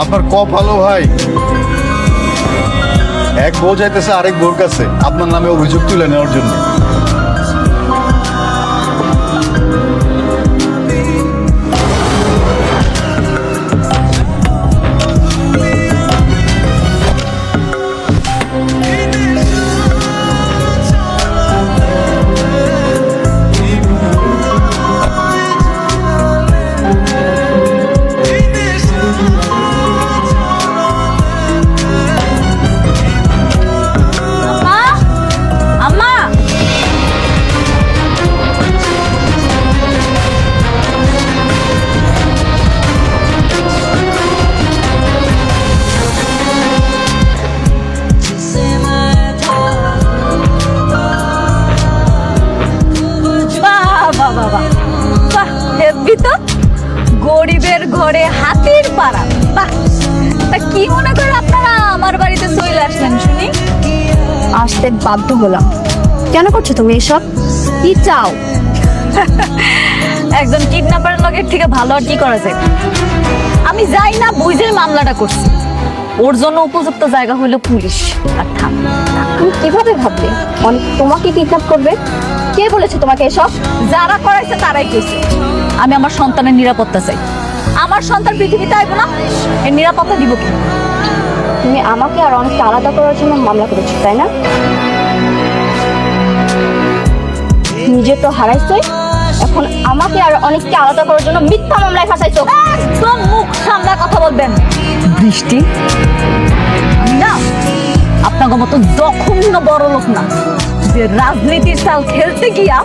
আপনার ভালো ভাই, এক বউ যাইতেছে আরেক বউর কাছে আপনার নামে অভিযোগ তুলে নেওয়ার জন্য। গরিবের ঘরে হাতির পাড়া। বাহ, তা কি মনে করে আপনারা আমার বাড়িতে চলে আসলেন শুনি? আসতে বাধ্য হলাম। কেন করছো তুমি এসব? কি চাও? একজন কিডন্যাপারের লগের থেকে ভালো আর কি করা যায়? আমি যাই না বুঝে মামলাটা করছি। ওর জন্য উপযুক্ত জায়গা হলো পুলিশ আর থানা। তুমি কিভাবে ভাবলে অনেক তোমাকে কিডন্যাপ করবে? কে বলেছে তোমাকে এসব? যারা করাইছে তারাই কইছে। আমি আমার সন্তানের নিরাপত্তা চাই। আমার সন্তান পৃথিবীতে আইব না, এর নিরাপত্তা দিব কি? তুমি আমাকে আর অনেককে আলাদা করার জন্য মামলা করেছো, তাই না? নিজে তো হারাইছই, এখন আমাকে আর অনেককে আলাদা করার জন্য মিথ্যা মামলায় ফাঁসাইছো। একদম মুখ সামলা কথা বলবেন। বৃষ্টি, আমি না আপনার মতো জঘন্য বড় লোক না যে রাজনীতির চাল খেলতে গিয়া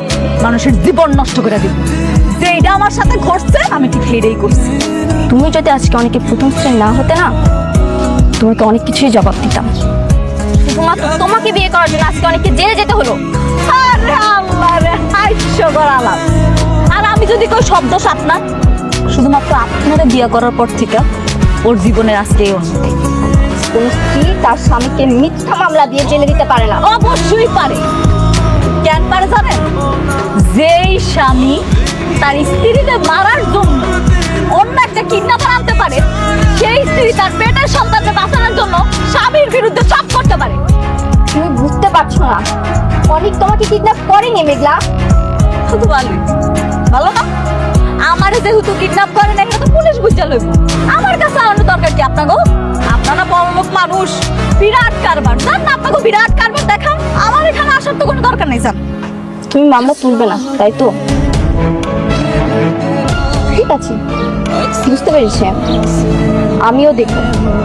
মানুষের জীবন নষ্ট করে দিব। যেটা আমার সাথে ঘটছে আমি ঠিক সেটাই করছি। তুমি যদি আজকে অনেকে প্রথম শ্রেণী না হতে না, তোমাকে অনেক কিছুই জবাব দিতাম। শুধুমাত্র তোমাকে বিয়ে করার জন্য আজকে অনেককে জেলে যেতে হলো। আরে আল্লাহরে, হাস্যকর আলাপ। আর আমি যদি কই শব্দ আপনার, শুধুমাত্র আপনারা বিয়ে করার পর থেকে ওর জীবনের আজকে এই উন্নতি। কোন স্ত্রী তার স্বামীকে মিথ্যা মামলা দিয়ে জেলে দিতে পারে না। অবশ্যই পারে। কেন পারে জানেন? যেই স্বামী তার স্ত্রীকে মারার জন্য অন্য একটা কিডন্যাপার আনতে পারে, সেই স্ত্রী তার পেটের সন্তানকে বাঁচানোর জন্য স্বামীর বিরুদ্ধে চাপ করতে পারে। তুমি বুঝতে পারছো না, অনেক তোমাকে কিডন্যাপ করেনি মেঘলা। শুধু ভালো না? আমারে যেহেতু কিডন্যাপ করে না, এটা তো পুলিশ বুঝা লইব। আমার কাছে আনানোর দরকার কি আপনাকে? আপনারা বড় লোক মানুষ, বিরাট কারবার জান না, আপনাকে বিরাট কারবার দেখান। আমার এখানে আসার তো কোনো দরকার নেই স্যার। তুমি মামলা তুলবে না, তাই তো? ঠিক আছে, বুঝতে পেরেছি। আমিও দেখব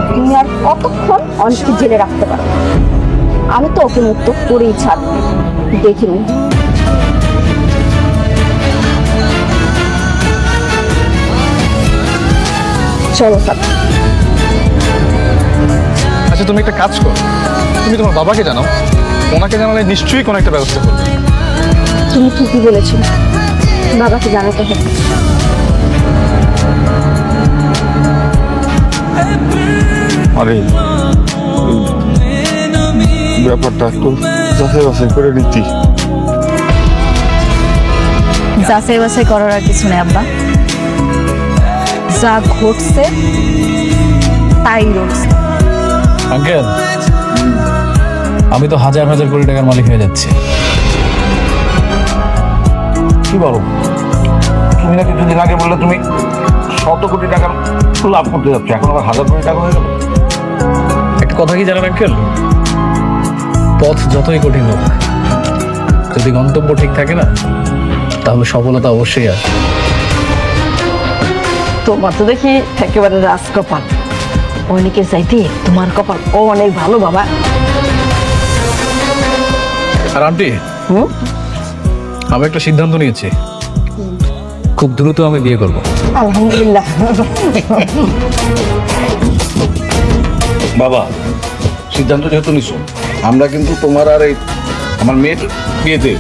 তুমি আর কতক্ষণ অনেককে জেলে রাখতে পারো। আমি তো ওকে মুক্ত করেই ছাড়ব, দেখিনি। চলো স্যার। আচ্ছা, তুমি একটা কাজ করো, তুমি তোমার বাবাকে জানাও। ওনাকে জানালে নিশ্চয়ই কোনো একটা ব্যবস্থা করবে। তুমি ঠিকই বলেছো, বাবাকে জানাতে হবে। আরে ব্যাপারটা একটু যাচাই বাছাই করে নিতি। যাচাই বাছাই করার আর কিছু নেই আব্বা, যা ঘটছে তাই ঘটছে। আঙ্কেল, আমি তো হাজার হাজার কোটি টাকার মালিক হয়ে যাচ্ছি। কি বলো? তুমি না কিছুদিন আগে বললে তুমি 100 কোটি টাকার লাভ করতে যাচ্ছ, এখন আবার 1000 কোটি টাকা হয়ে গেল। একটা কথা কি জানেন আঙ্কেল, পথ যতই কঠিন হোক, যদি গন্তব্য ঠিক থাকে না, তাহলে সফলতা অবশ্যই আসে। তোমার তো দেখি একেবারে রাজকপাল। অনেকের চাইতে তোমার কপাল অনেক ভালো বাবা। আর আন্টি, আমি একটা সিদ্ধান্ত নিয়েছি, খুব দ্রুত আমি বিয়ে করবো। আলহামদুলিল্লাহ। বাবা, সিদ্ধান্ত যেহেতু নিছো, আমরা কিন্তু তোমার আর এই আমার মেয়ের বিয়েতে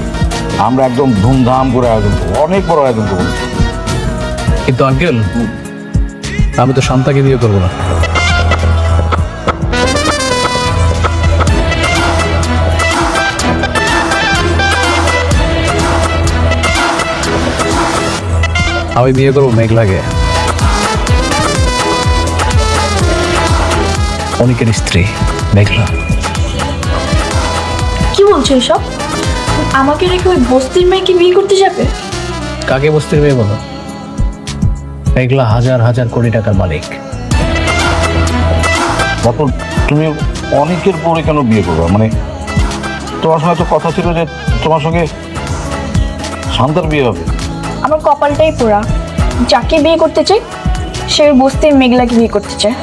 আমরা একদম ধুমধাম করে আয়োজন করবো, অনেক বড় আয়োজন করবো। কিন্তু আঙ্কেল, আমি তো শান্তাকে বিয়ে করবো না। আমি বিয়ে করবো মেঘলাকে। অনেকের স্ত্রী মেঘলা। কি বলছো এসব? আমাকে রেখে ওই বস্তির মেয়েকে বিয়ে করতে যাবে? কাকে বস্তির মেয়ে বলো? মেঘলা হাজার হাজার কোটি টাকার মালিক। তারপর তুমি অনেকের পরে কেন বিয়ে করবে? মানে তোমার সঙ্গে তো কথা ছিল যে তোমার সঙ্গে শান্তার বিয়ে হবে। আমার কপালটাই পোড়া, যাকে বিয়ে করতে চাই সে ওই বস্তির মেঘলাকে বিয়ে করতে চায়।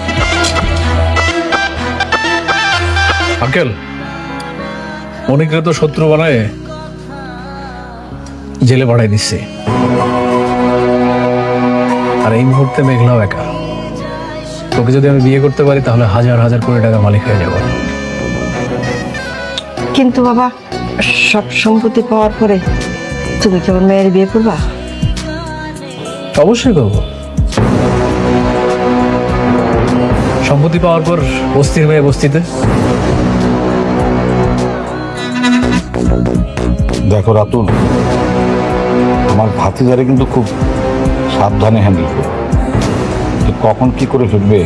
আঙ্কেল, অনেকের তো শত্রু বানায় জেলে পাঠাই দিচ্ছে, আর এই মুহূর্তে মেঘলাও একা। তোকে যদি আমি বিয়ে করতে পারি তাহলে হাজার হাজার কোটি টাকার মালিক হয়ে যাব। কিন্তু বাবা, সব সম্পত্তি পাওয়ার পরে তুমি কি আমার মেয়ের বিয়ে করবা? অবশ্যই করবো। সম্পত্তি পাওয়ার পর বস্তির মেয়ে বস্তিতে। দেখো রাতুল, আমার ভাতিজারে কিন্তু খুব সাবধানে হ্যান্ডেল করো। তো কখন কি করে ফেলবে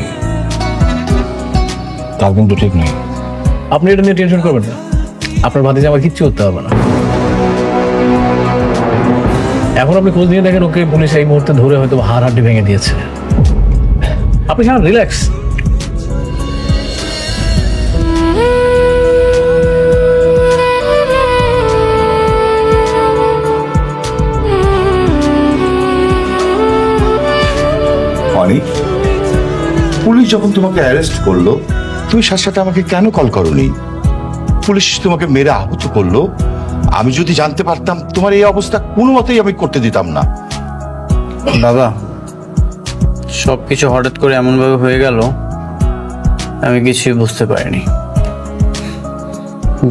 তার কিন্তু ঠিক নেই। আপনি এটা নিয়ে টেনশন করবেন না, আপনার ভাতিজা আমার কিচ্ছু করতে হবে না। এখন আপনি খোঁজ নিয়ে দেখেন, ওকে পুলিশ এই মুহূর্তে ধরে হয়তো হাড় হাড্ডি ভেঙে দিয়েছে। আপনি হ্যাঁ রিল্যাক্স। অনেক পুলিশ যখন তোমাকে অ্যারেস্ট করলো, তুমি সাথে সাথে আমাকে কেন কল করোনি? পুলিশ তোমাকে মেরে আহত করলো, আমি যদি জানতে পারতাম তোমার এই অবস্থা কোনো মতেই আমি করতে দিতাম না। বাবা, সব কিছু হঠাৎ করে এমনভাবে হয়ে গেল, আমি কিছুই বুঝতে পারিনি।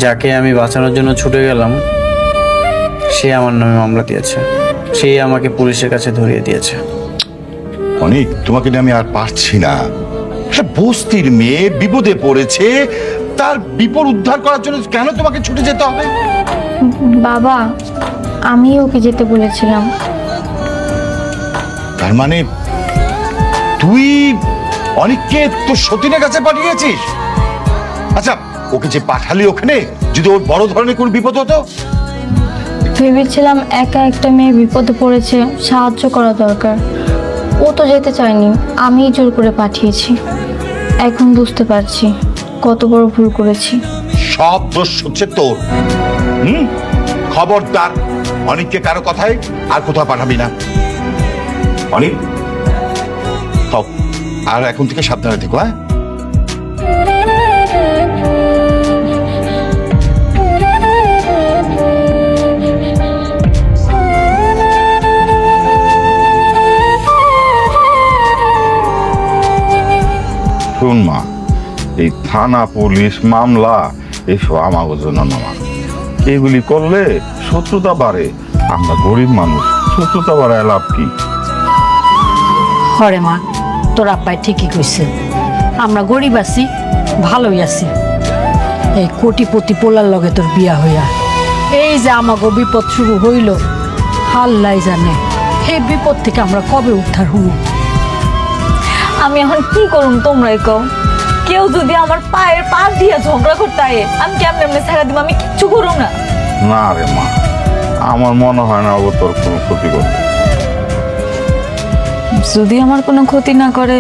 যাকে আমি বাঁচানোর জন্য ছুটে গেলাম সে আমার নামে মামলা দিয়েছে, সে আমাকে পুলিশের কাছে ধরিয়ে দিয়েছে। অনেক, তোমাকে নিয়ে আমি আর পারছি না। একটা বস্তির মেয়ে বিপদে পড়েছে, তার বিপদ উদ্ধার করার জন্য কেন তোমাকে ছুটে যেতে হবে? বাবা, আমি ওকে যেতে বলেছিলাম। তার মানে তুই অনেককে তোর সতীনের কাছে পাঠিয়েছিস? আচ্ছা, ওকে যে পাঠালি ওখানে, যদি ওর বড় ধরনের কোনো বিপদ হতো? ভেবেছিলাম একা একটা মেয়ে বিপদে পড়েছে, সাহায্য করা দরকার। ও তো যেতে চায়নি, আমিই জোর করে পাঠিয়েছি। এখন বুঝতে পারছি কত বড় ভুল করেছি। সব দোষ হচ্ছে তোর। খবরদার অনেককে কারো কথায় আর কোথাও পাঠাবি না। অনেক, আর এখন থেকে সাবধানে থেকো। হ্যাঁ, শুন মা, এই থানা পুলিশ মামলা এসব আমার জন্য নামা। এগুলি করলে শত্রুতা বাড়ে। আমরা গরিব মানুষ, শত্রুতা বাড়ায় লাভ কি? হরে মা, তোর আব্বাই ঠিকই কইছে, আমরা গরিব আছি, ভালোই আছি। এই কোটিপতি পোলার লগে তোর বিয়া হইয়া এই যে আমাগো বিপদ শুরু হইল, আল্লাহ জানে এই বিপদ থেকে আমরা কবে উদ্ধার হব। আমি এখন কি করুম তোমরাই কও? কেউ যদি আমার পায়ের পাশ দিয়ে ঝগড়া করতে আয়ে, আমি কেমনে এমনি ছেড়ে দিব? আমি কিচ্ছু করুম না। না রে মা, আমার মনে হয় না ও তোর কোনো ক্ষতি করবে। যদি আমার কোনো ক্ষতি না করে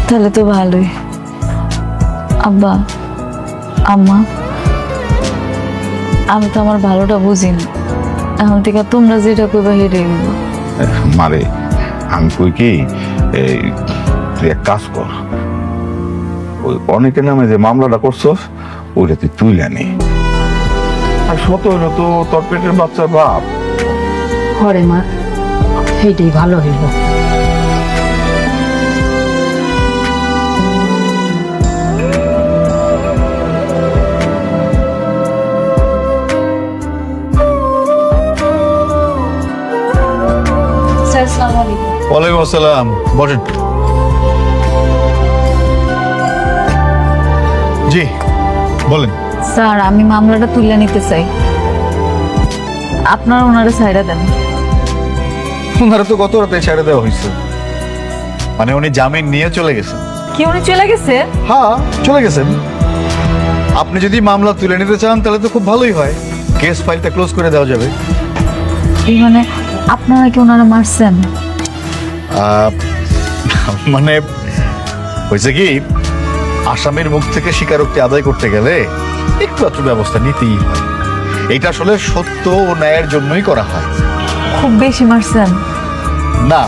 তাহলে তো ভালোই। আব্বা, আম্মা, আমি তো আমার ভালোটা বুঝি না। এখন থেকে তোমরা যেটা কইবা হেরে মারে, আমি কই কি, তুই এক কাজ কর, ওই অনেকের নামে যে মামলাটা করছস ওইটা তুই তুইলে নে। আর শত হইল তো তোর পেটের বাচ্চার বাপ। হরে মা, এইটাই ভালো হইল। স্যার, আসসালামু আলাইকুম। ওয়ালাইকুম আসসালাম, বসেন। জি বলেন। স্যার, আমি মামলাটা তুলে নিতে চাই, আপনারা ওনারা সাইডা দেন। ওনারা তো গত রাতে ছেড়ে দেওয়া হয়েছে, মানে উনি জামিন নিয়ে চলে গেছেন। কি উনি চলে গেছে? হ্যাঁ, চলে গেছেন। আপনি যদি মামলা তুলে নিতে চান তাহলে তো খুব ভালোই হয়, কেস ফাইলটা ক্লোজ করে দেওয়া যাবে। এই মানে আপনারা কি ওনারা মারছেন? মানে হয়েছে কি, আসামির মুখ থেকে স্বীকারোক্তি আদায় করতে গেলে একটু একটু ব্যবস্থা নিতেই হয়। এটা আসলে সত্য ও ন্যায়ের জন্যই করা হয়। খুব বেশি মারছেন? না,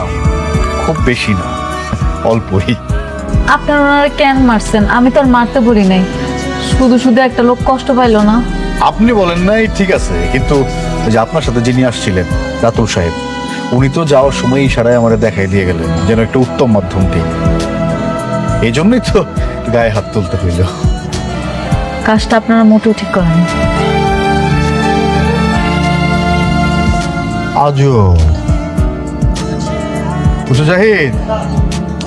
খুব বেশি না, অল্পই। আপনারা ওনারা কেন মারছেন? আমি তো আর মারতে বলি নাই, শুধু শুধু একটা লোক কষ্ট পাইলো না। আপনি বলেন নাই ঠিক আছে, কিন্তু ওই যে আপনার সাথে যিনি আসছিলেন রাতুল সাহেব, উনি তো যাওয়ার সময় ইশারায় আমারে দেখাই দিয়ে গেলেন যেন একটা উত্তম মাধ্যমটি। এই জন্যই তো গায়ে হাত তুলতে হইল। কাজটা আপনারা মোটেও ঠিক করেন। আজও বুঝো জাহিদ,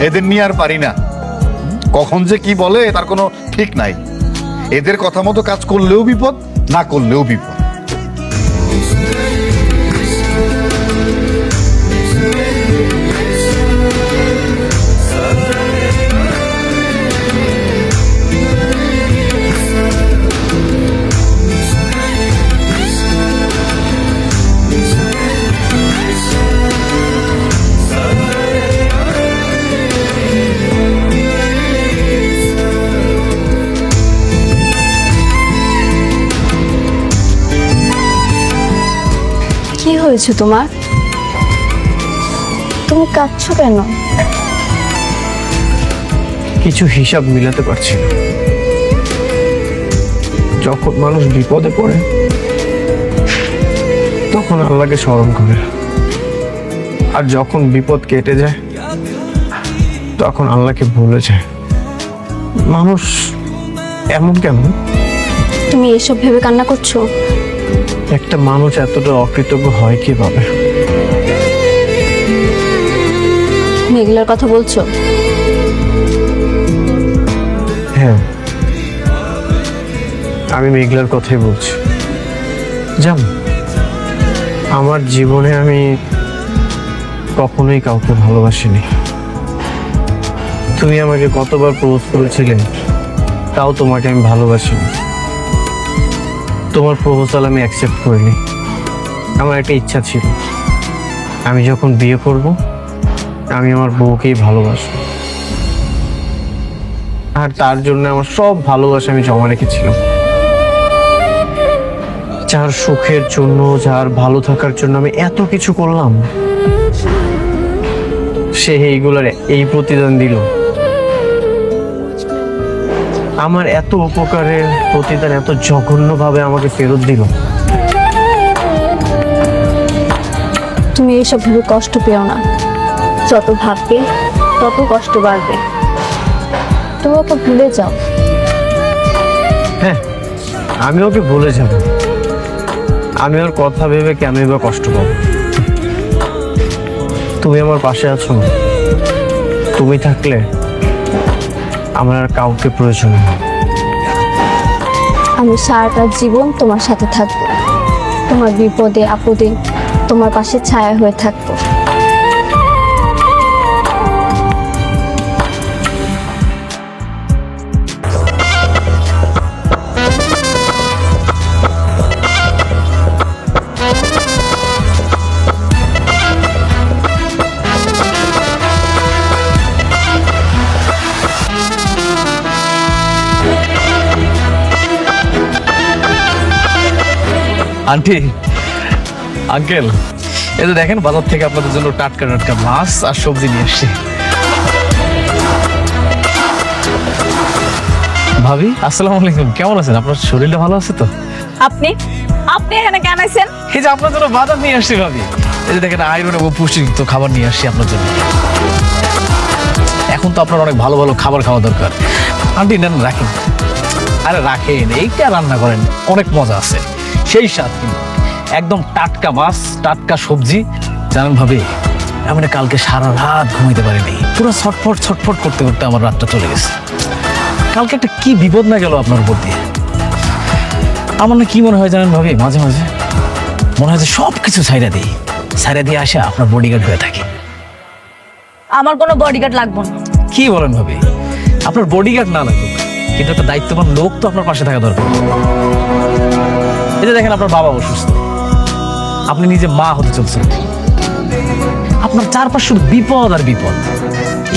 এদের নিয়ে আর পারি না। কখন যে কি বলে তার কোনো ঠিক নাই। এদের কথা মতো কাজ করলেও বিপদ, না করলেও বিপদ। কি হয়েছে তোমার? তুমি কাঁদছো কেন? কিছু হিসাব মিলাতে পারছি না। যখন মানুষ বিপদে পড়ে তখন আল্লাহকে স্মরণ করে, আর যখন বিপদ কেটে যায় তখন আল্লাহকে ভুলে যায়। মানুষ এমন কেমন? তুমি এসব ভেবে কান্না করছো? একটা মানুষ এতটা অকৃতজ্ঞ হয় কিভাবে? মেঘলার কথা বলছো? হ্যাঁ, আমি মেঘলার কথাই বলছি। জান, আমার জীবনে আমি কখনোই কাউকে ভালোবাসিনি। তুমি আমাকে কতবার প্রপোজ করেছিলে, তাও তোমাকে আমি ভালোবাসিনি। তোমার প্রপোজাল আমি অ্যাকসেপ্ট করিনি। আমার একটা ইচ্ছা ছিল, আমি যখন বিয়ে করব আমি আমার বউকেই ভালোবাসবো, আর তার জন্য আমার সব ভালোবাসা আমি জমা রেখেছিলাম। যার সুখের জন্য, যার ভালো থাকার জন্য আমি এত কিছু করলাম, সে এইগুলোর এই প্রতিদান দিল। আমার এত উপকারের প্রতিদান এত জঘন্যভাবে আমাকে ফেরত দিল। তুমি এইসব ভেবে কষ্ট পেও না। যত ভাববে তত কষ্ট বাড়বে। তুমি ওকে ভুলে যাও। হ্যাঁ, আমি ওকে ভুলে যাব। আমি ওর কথা ভেবে কেনই বা কষ্ট পাবো? তুমি আমার পাশে আছো না? তুমি থাকলে আমার আর কাউকে প্রয়োজন নেই। আমি সারাটা জীবন তোমার সাথে থাকবো। তোমার বিপদে আপদে তোমার পাশে ছায়া হয়ে থাকবো। আন্টি, আঙ্কেল, এই যে দেখেন বাজার থেকে আপনাদের জন্য টাটকা টাটকা মাছ আর সবজি নিয়ে এসছি। ভাবি, আসসালামু আলাইকুম, কেমন আছেন? আপনার শরীরটা ভালো আছে তো? আপনি আপনি এখানে কেন আইছেন? এই যে আপনার জন্য বাজার নিয়ে আসছি ভাবি। এই যে দেখেন আয়রন এবং পুষ্টিযুক্ত খাবার নিয়ে আসছি আপনার জন্য। এখন তো আপনার অনেক ভালো ভালো খাবার খাওয়া দরকার। আন্টি নেন, রাখেন। আরে রাখেন, এইটা রান্না করেন, অনেক মজা আছে, সেই স্বাদ। কিন্তু একদম টাটকা মাছ, টাটকা সবজি। জানেন ভাবি, আমি না কালকে সারা রাত ঘুমাইতে পারিনি। পুরো ছটফট ছটফট করতে করতে আমার রাতটা চলে গেছে। কালকে একটা কি বিপদ না গেল আপনার উপর দিয়ে। আমার না কি মনে হয় জানেন ভাবি, মাঝে মাঝে মনে হয় যে সব কিছু ছাইড়া দিই, ছাইড়া দিয়ে আসে আপনার বডিগার্ড হয়ে থাকে। আমার কোনো বডিগার্ড লাগবে না। কি বলেন ভাবি? আপনার বডিগার্ড না লাগুক, কিন্তু একটা দায়িত্ববান লোক তো আপনার পাশে থাকা দরকার। এই যে দেখেন আপনার বাবা অসুস্থ, আপনি নিজে মা হতে চলছেন, আপনার চারপাশ শুধু বিপদ আর বিপদ।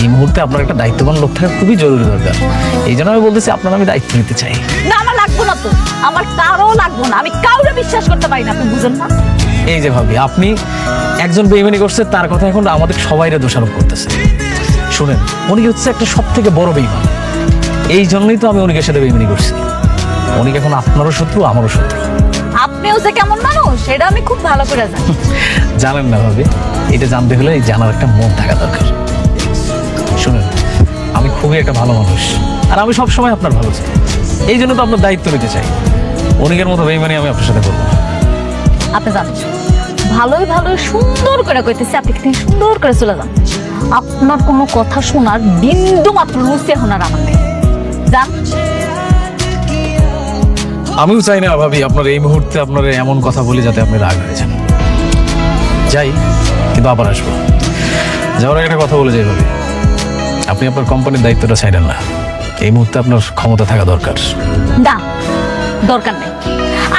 এই মুহূর্তে আপনার একটা দায়িত্ববান লোক থাকা খুবই জরুরি দরকার। এই জন্য আমি বলতেছি আপনার আমি দায়িত্ব নিতে চাই। না আমার লাগবো না তো, আমার কারো লাগবো না, আমি কাউরে বিশ্বাস করতে পারি না, আপনি বুঝেন না? এই যে ভাবি, আপনি একজন বেইমানি করছে তার কথা এখন আমাদের সবাইরে দোষারোপ করতেছে। শুনেন, উনি হচ্ছে একটা সব থেকে বড় বেইমান, এই জন্যই তো আমি উনিকের সাথে বেইমানি করছি। উনি এখন আপনারও শত্রু, আমারও শত্রু। আপনিও যে কেমন মানুষ সেটা আমি খুব ভালো করে জানি। জানেন না ভাবি, এটা জানতে হলে এই জানার একটা মন থাকা দরকার। শুনেন, আমি খুবই একটা ভালো মানুষ, আর আমি সবসময় আপনার ভালো চাই। এই জন্য তো আপনার দায়িত্ব নিতে চাই। অনেকের মতো বেইমানি আমি আপনার সাথে করবো না। আপনি জানেন, ভালোই ভালোই সুন্দর করে কইতেছি, আপনি কিন্তু সুন্দর করে চলে যান। আপনার কোনো কথা শোনার বিন্দু মাত্র রুচি এখন আর আমার নেই। যান। আমিও চাই না ভাবি আপনার এই মুহূর্তে আপনার এমন কথা বলি যাতে আপনি রাগ হয়ে যান। যাই, কিন্তু আবার আসবো। যাওয়ার আগে একটা কথা বলে যাই ভাবি, আপনি আপনার কোম্পানির দায়িত্বটা ছাইড়েন না। এই মুহূর্তে আপনার ক্ষমতা থাকা দরকার। না, দরকার নেই,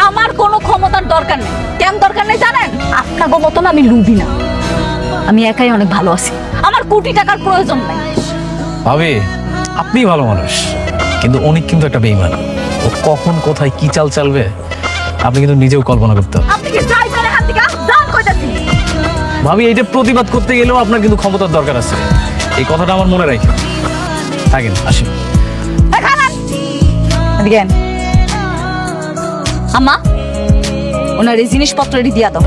আমার কোনো ক্ষমতার দরকার নেই। কেন দরকার নেই জানেন? আপনাকে মতন আমি লুবি না, আমি একাই অনেক ভালো আছি, আমার কোটি টাকার প্রয়োজন নাই। ভাবি, আপনি ভালো মানুষ, কিন্তু অনেক কিন্তু একটা বেইমান। ও কখন কোথায় কি চাল চালবে আপনি কিন্তু নিজেও কল্পনা করতে হবে। আপনি কি চাই করে হাত থেকে যান কইতাছি। ভাবি, এইটা প্রতিবাদ করতে গেলেও আপনার কিন্তু ক্ষমতার দরকার আছে, এই কথাটা আমার মনে রাখি। থাকেন, আসি। আম্মা, ওনার এই জিনিসপত্র এটি দিয়া দাও।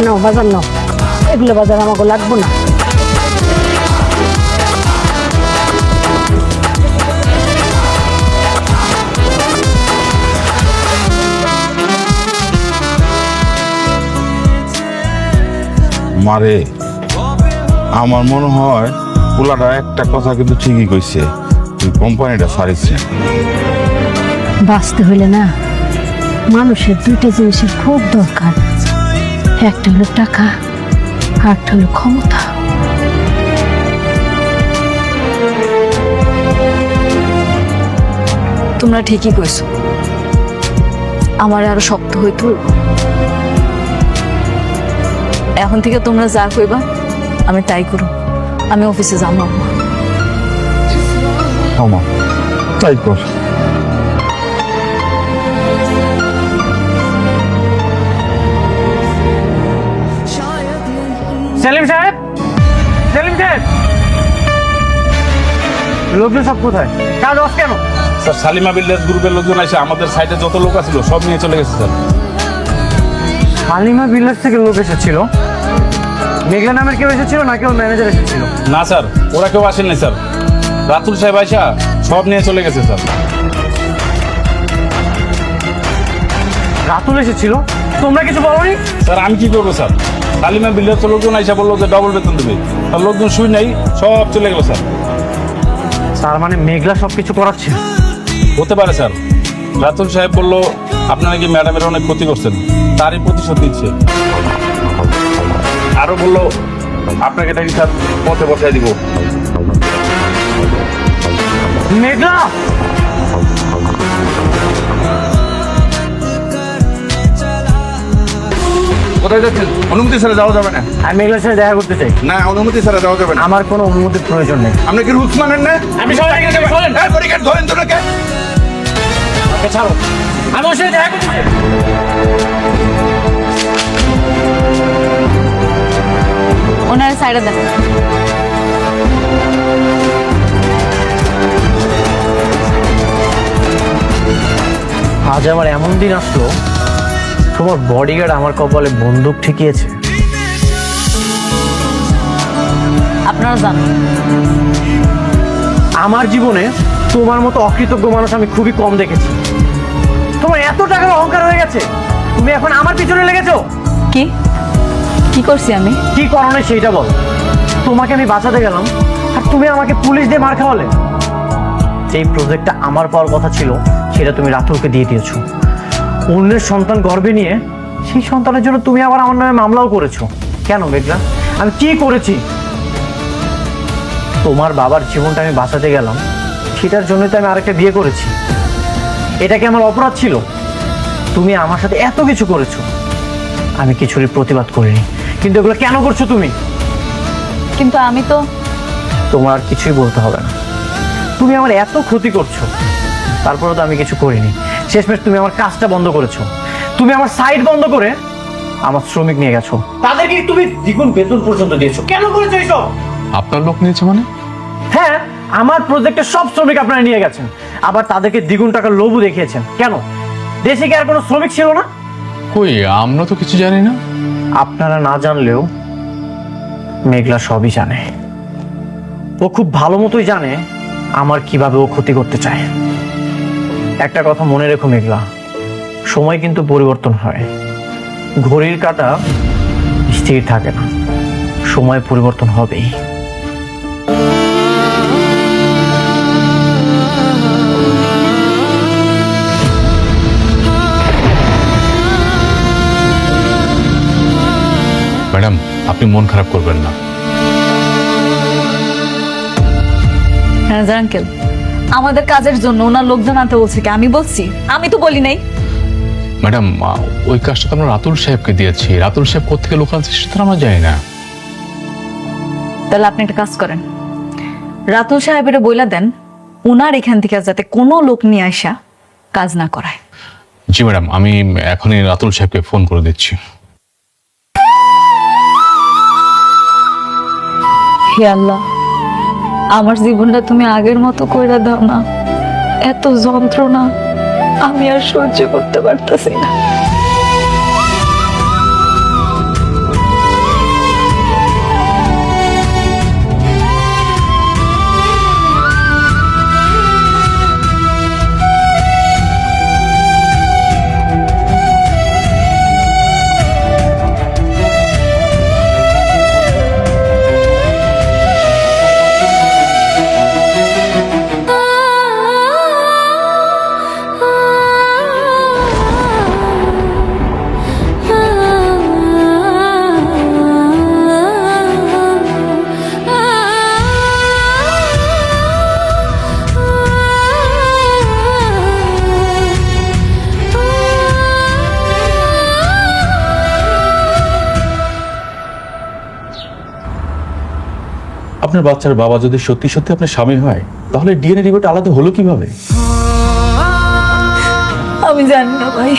নাও বাজার নাও, এগুলো বাজার আমাকে লাগবো না। মারে, আমার মনে হয় পোলাটা একটা কথা কিন্তু ঠিকই কইছে, তুই কোম্পানিটা ছাড়িস না। বাঁচতে হইলে না মানুষের দুইটা জিনিসের খুব দরকার, একটা হলো টাকা, আরেকটা হলো ক্ষমতা। তোমরা ঠিকই কইছো, আমার আরো শক্ত হইতে হইব। এখন থেকে তোমরা যা কইবা আমি তাই করব। আমি অফিসে যাবো। আমা, তাই কর। সেলিম সাহেব, সেলিম সাহেব, লোকজন সব কোথায়? কাজ অফ কেন? স্যার, সালিমা বিল্ডার্স গ্রুপের লোকজন এসে আমাদের সাইটে যত লোক আছিল সব নিয়ে চলে গেছে স্যার। হালিমা বিল্ডার্স থেকে লোক এসেছিল? মেঘলা নামের কেউ এসেছিল নাকি ওর ম্যানেজার এসেছিল? না স্যার, ওরা কেউ আসেনি স্যার। রাতুল সাহেব আইসা সব নিয়ে চলে গেছে স্যার। রাতুল এসেছিল? তোমরা কিছু বলোনি? স্যার, আমি কি করবো স্যার? সালিমা বিল্ডার্স লোকজন আইসা বললো যে ডবল বেতন দেবে, তার লোকজন শুই নাই, সব চলে গেল স্যার। তার মানে মেঘলা সবকিছু করাচ্ছে? হতে পারে স্যার। রাতুল সাহেব বললো আপনারা কি ম্যাডামের অনেক ক্ষতি করছেন, তারই প্রতিশোধ নিচ্ছে। আরো বললো আপনাকে নাকি স্যার পথে বসায় দিব। মেঘলা, কোথায় যাচ্ছেন? অনুমতি ছাড়া যাওয়া যাবে না। আমি মেঘলার সাথে দেখা করতে চাই। না, অনুমতি ছাড়া যাওয়া যাবে না। আমার কোনো অনুমতির প্রয়োজন নেই। আপনি কি রুলস মানেন না? আমি সবাইকে বলেন ধরেন তোনাকে। ছাড়ো, আমি ওর সাথে দেখা করতে চাই। ওনার সাইডে দেন। আজ আমার এমন দিন আসলো, তোমার বডিগার্ড আমার কপালে বন্দুক ঠেকিয়েছে। আপনারা জানেন আমার জীবনে তোমার মতো অকৃতজ্ঞ মানুষ আমি খুবই কম দেখেছি। তোমার এত টাকার অহংকার হয়ে গেছে, তুমি এখন আমার পিছনে লেগেছো। কি কি করছি আমি? কি করো না সেইটা বলো। তোমাকে আমি বাঁচাতে গেলাম আর তুমি আমাকে পুলিশ দিয়ে মার খাওয়ালে। যেই প্রজেক্টটা আমার পাওয়ার কথা ছিল সেটা তুমি রাতুলকে দিয়ে দিয়েছো। অন্যের সন্তান গর্ভে নিয়ে সেই সন্তানের জন্য তুমি আবার আমার নামে মামলাও করেছো। কেন মেঘলা, আমি কি করেছি? তোমার বাবার জীবনটা আমি বাঁচাতে গেলাম, সেটার জন্যই তো আমি আরেকটা বিয়ে করেছি। এটা কি আমার অপরাধ ছিল? তুমি আমার সাথে এত কিছু করেছো, আমি কিছুরই প্রতিবাদ করিনি, কিন্তু এগুলো কেন করছো তুমি? কিন্তু আমি তো তোমার আর কিছুই বলতে হবে না। তুমি আমার এত ক্ষতি করছো, তারপরে তো আমি কিছু করিনি। শেষমেশ তুমি আমার কাজটা বন্ধ করেছো, তুমি আমার সাইট বন্ধ করে আমার শ্রমিক নিয়ে গেছো, তাদেরকে তুমি দ্বিগুণ বেতন পর্যন্ত দিয়েছো। কেন করেছো এইসব? আপনার লোক নিয়েছে মানে? হ্যাঁ, আমার প্রজেক্টের সব শ্রমিক আপনারা নিয়ে গেছেন, আবার তাদেরকে দ্বিগুণ টাকার লোভও দেখিয়েছেন। কেন? দেশে কি আর কোনো শ্রমিক ছিল না? কই, আমরা তো কিছু জানি না। আপনারা না জানলেও মেঘলা সবই জানে। ও খুব ভালো মতোই জানে আমার কিভাবে ও ক্ষতি করতে চায়। একটা কথা মনে রেখো মেঘলা, সময় কিন্তু পরিবর্তন হয়, ঘড়ির কাঁটা স্থির থাকে না, সময় পরিবর্তন হবেই। ম্যাডাম, আপনি মন খারাপ করবেন না। হ্যাঁ আঙ্কেল, আমাদের কাজের জন্য ওনার লোকজন আনতে বলছে কি? আমি বলছি? আমি তো বলি নাই। ম্যাডাম, ওই কাজটা তো আমরা রাতুল সাহেবকে দিয়েছি। রাতুল সাহেব কোথেকে লোক আনছে সেটা তো আমরা জানি না। তাহলে আপনি একটা কাজ করেন, রাতুল সাহেবের বইলা দেন ওনার এখান থেকে যাতে কোনো লোক নিয়ে আসা কাজ না করায়। জি ম্যাডাম, আমি এখনই রাতুল সাহেবকে ফোন করে দিচ্ছি। হে আল্লাহ, আমার জীবনটা তুমি আগের মতো কইরা দাও না। এত যন্ত্রণা আমি আর সহ্য করতে পারতেছি না। আপনার বাচ্চার বাবা যদি সত্যি সত্যি আপনার স্বামী হয়, তাহলে ডিএনএ রিপোর্ট আলাদা হলো কিভাবে? আমি জানি না ভাই,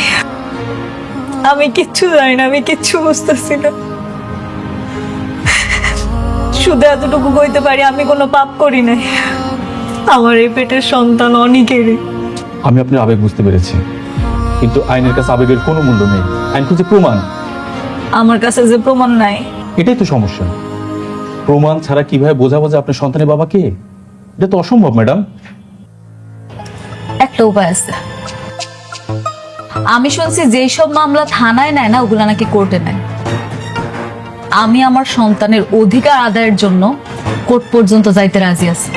আমি কিচ্ছু জানি না, আমি কিচ্ছু বুঝতেছি না। শুধু এতটুকু কইতে পারি আমি কোনো পাপ করি নাই। আমার এই পেটের সন্তান অনেকেরই। আমি আপনার আবেগ বুঝতে পেরেছি, কিন্তু আইনের কাছে আবেগের কোনো মূল্য নেই। আইন খুঁজে প্রমাণ। আমার কাছে যে প্রমাণ নাই, এটাই তো সমস্যা। প্রমাণ ছাড়া কিভাবে বোঝাবো যে আপনার সন্তানের বাবা কে? এটা তো অসম্ভব ম্যাডাম। একটা উপায় আছে। আমি শুনছি যেই সব মামলা থানায় নেয় না, ওগুলা নাকি কোর্টে নেয়। আমি আমার সন্তানের অধিকার আদায়ের জন্য কোর্ট পর্যন্ত যাইতে রাজি আছি।